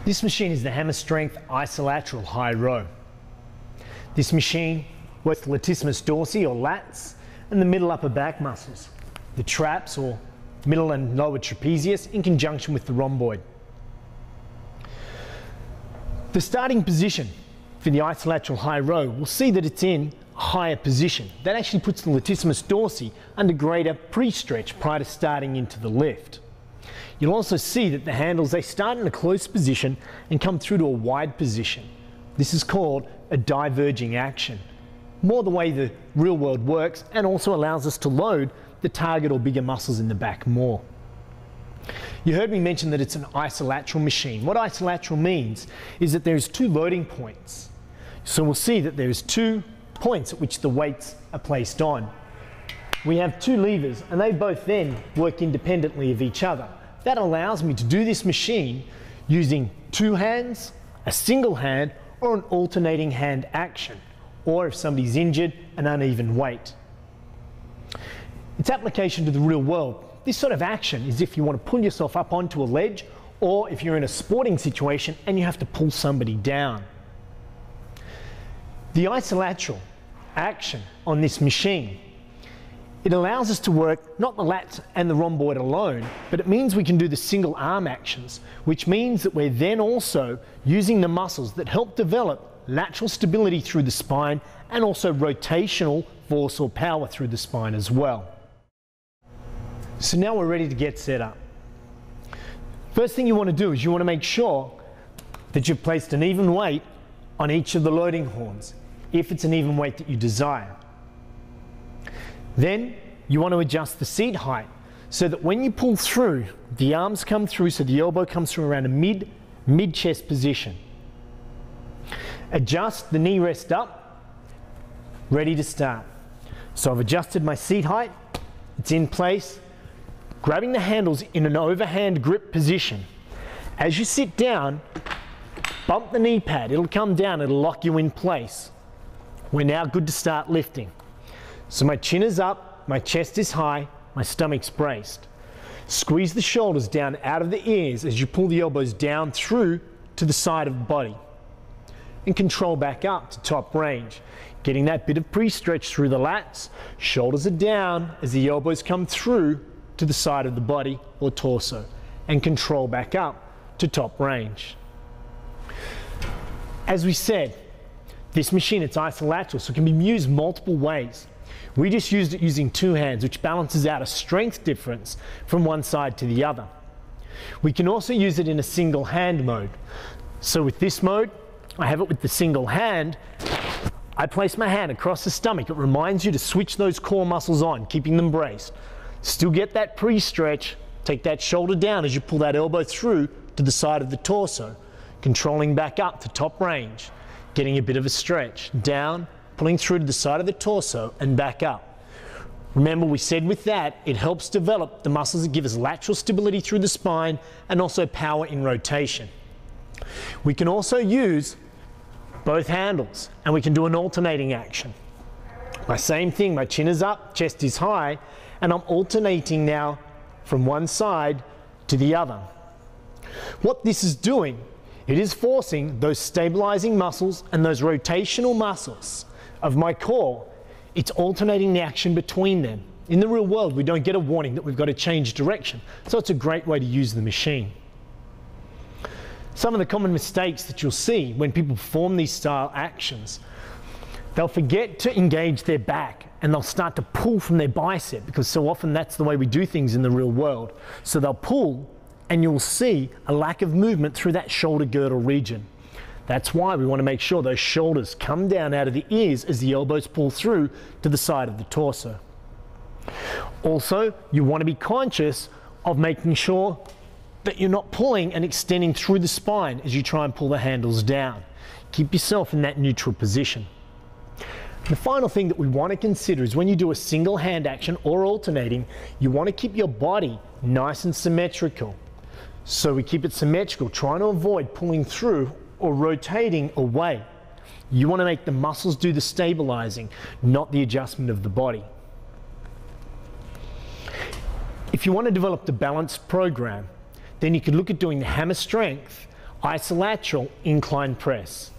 This machine is the hammer strength isolateral high row. This machine works the latissimus dorsi or lats and the middle upper back muscles, the traps or middle and lower trapezius in conjunction with the rhomboid. The starting position for the isolateral high row, we'll see that it's in a higher position. That actually puts the latissimus dorsi under greater pre-stretch prior to starting into the lift. You'll also see that the handles, they start in a close position and come through to a wide position. This is called a diverging action. More the way the real world works, and also allows us to load the target or bigger muscles in the back more. You heard me mention that it's an isolateral machine. What isolateral means is that there's two loading points. So we'll see that there's 2 points at which the weights are placed on. We have 2 levers and they both then work independently of each other. That allows me to do this machine using 2 hands, a single hand, or an alternating hand action, or if somebody's injured, an uneven weight. Its application to the real world. This sort of action is if you want to pull yourself up onto a ledge, or if you're in a sporting situation and you have to pull somebody down. The isolateral action on this machine, it allows us to work not the lats and the rhomboid alone, but it means we can do the single arm actions, which means that we're then also using the muscles that help develop lateral stability through the spine and also rotational force or power through the spine as well. So now we're ready to get set up. First thing you want to do is you want to make sure that you've placed an even weight on each of the loading horns, if it's an even weight that you desire. Then you want to adjust the seat height so that when you pull through, the arms come through, so the elbow comes through around a mid-chest position. Adjust the knee rest up, ready to start. So I've adjusted my seat height, it's in place, grabbing the handles in an overhand grip position. As you sit down, bump the knee pad, it'll come down, it'll lock you in place. We're now good to start lifting. So my chin is up, my chest is high, my stomach's braced. Squeeze the shoulders down out of the ears as you pull the elbows down through to the side of the body. And control back up to top range. Getting that bit of pre-stretch through the lats, shoulders are down as the elbows come through to the side of the body or torso. And control back up to top range. As we said, this machine, it's isolateral, so it can be used multiple ways. We just used it using 2 hands, which balances out a strength difference from one side to the other. We can also use it in a single hand mode. So with this mode, I have it with the single hand. I place my hand across the stomach. It reminds you to switch those core muscles on, keeping them braced. Still get that pre-stretch. Take that shoulder down as you pull that elbow through to the side of the torso, controlling back up to top range, getting a bit of a stretch. Down, pulling through to the side of the torso and back up. Remember, we said with that, it helps develop the muscles that give us lateral stability through the spine and also power in rotation. We can also use both handles and we can do an alternating action. My same thing, my chin is up, chest is high, and I'm alternating now from one side to the other. What this is doing, it is forcing those stabilizing muscles and those rotational muscles of my core. It's alternating the action between them. In the real world, we don't get a warning that we've got to change direction, so it's a great way to use the machine. Some of the common mistakes that you'll see when people perform these style actions, they'll forget to engage their back and they'll start to pull from their bicep, because so often that's the way we do things in the real world. So they'll pull and you'll see a lack of movement through that shoulder girdle region. That's why we want to make sure those shoulders come down out of the ears as the elbows pull through to the side of the torso. Also, you want to be conscious of making sure that you're not pulling and extending through the spine as you try and pull the handles down. Keep yourself in that neutral position. The final thing that we want to consider is when you do a single hand action or alternating, you want to keep your body nice and symmetrical. So we keep it symmetrical, trying to avoid pulling through or rotating away. You want to make the muscles do the stabilizing, not the adjustment of the body. If you want to develop the balanced program, then you could look at doing the hammer strength Isolateral incline press.